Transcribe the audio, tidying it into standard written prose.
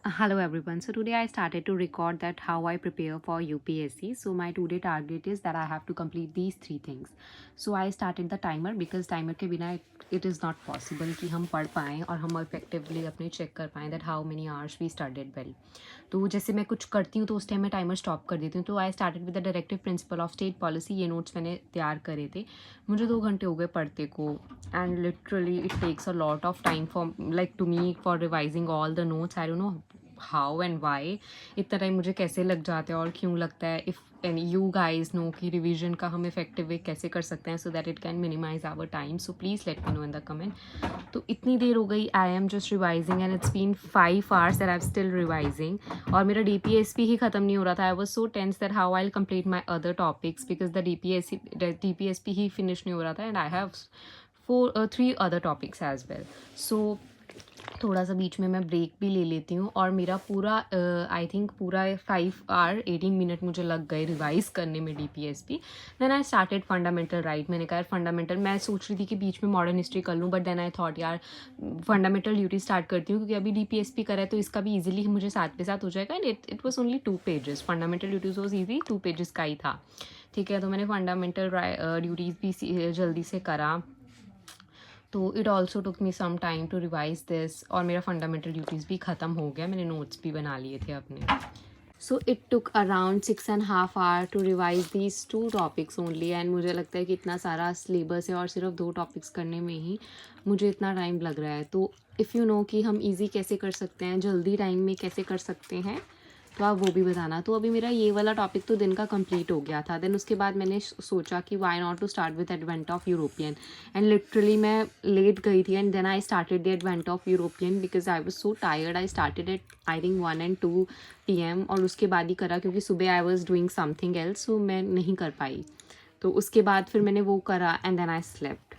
Hello everyone. So today I started to record that how I prepare for UPSC. So my today target is that I have to complete these three things. So I started the timer because timer के बिना it is not possible कि हम पढ़ पाएँ और हम effectively अपने check कर पाएँ that how many hours we studied well. तो जैसे मैं कुछ करती हूँ तो उस टाइम मैं टाइमर स्टॉप कर देती हूँ. तो I started with the directive principle of state policy. ये नोट्स मैंने तैयार करे थे. मुझे 2 घंटे हो गए पढ़ते को. And literally it takes a lot of time for like to me for revising all the notes. I don't know how and why इतना टाइम मुझे कैसे लग जाता है और क्यों लगता है. If and you guys know कि रिविजन का हम इफेक्टिव वे कैसे कर सकते हैं so that it can minimise our time. So please let me know in the comment. तो इतनी देर हो गई. I am just revising and it's been 5 hours that I am still revising. और मेरा DPSP ही ख़त्म नहीं हो रहा था. I was so tense that how I complete my other topics because the DPSP ही फिनिश नहीं हो रहा था. And I have 3 other topics as well. सो थोड़ा सा बीच में मैं ब्रेक भी ले लेती हूँ. और मेरा पूरा आई थिंक पूरा 5 hour 18 minute मुझे लग गए रिवाइज़ करने में DPSP. Then I started fundamental right. मैंने कहा फंडामेंटल मैं सोच रही थी कि बीच में मॉडर्न हिस्ट्री कर लूँ, बट देन आई थॉट यार फंडामेंटल ड्यूटी स्टार्ट करती हूँ क्योंकि अभी DPSP करा है तो इसका भी ईजिली मुझे साथ पे साथ हो जाएगा. And it was only 2 pages. Fundamental duties was easy, 2 pages का ही था. ठीक है, तो मैंने फंडामेंटल ड्यूटीज़ भी जल्दी से करा. तो it also took me some time to revise this. और मेरा फंडामेंटल ड्यूटीज़ भी ख़त्म हो गया. मैंने नोट्स भी बना लिए थे अपने. So it took around 6.5 hour to revise these 2 topics only. And मुझे लगता है कि इतना सारा सिलेबस है और सिर्फ 2 topics करने में ही मुझे इतना टाइम लग रहा है. तो इफ़ यू नो कि हम ईजी कैसे कर सकते हैं, जल्दी टाइम में कैसे कर सकते हैं, तो आप वो भी बताना. तो अभी मेरा ये वाला टॉपिक तो दिन का कंप्लीट हो गया था. देन उसके बाद मैंने सोचा कि why not to start with advent of European. And literally मैं लेट गई थी. And then I started the advent of European because I was so tired. I started at I think 1 and 2 PM और उसके बाद ही करा क्योंकि सुबह I was doing something else, so मैं नहीं कर पाई. तो उसके बाद फिर मैंने वो करा एंड देन आई स्लेप्ट.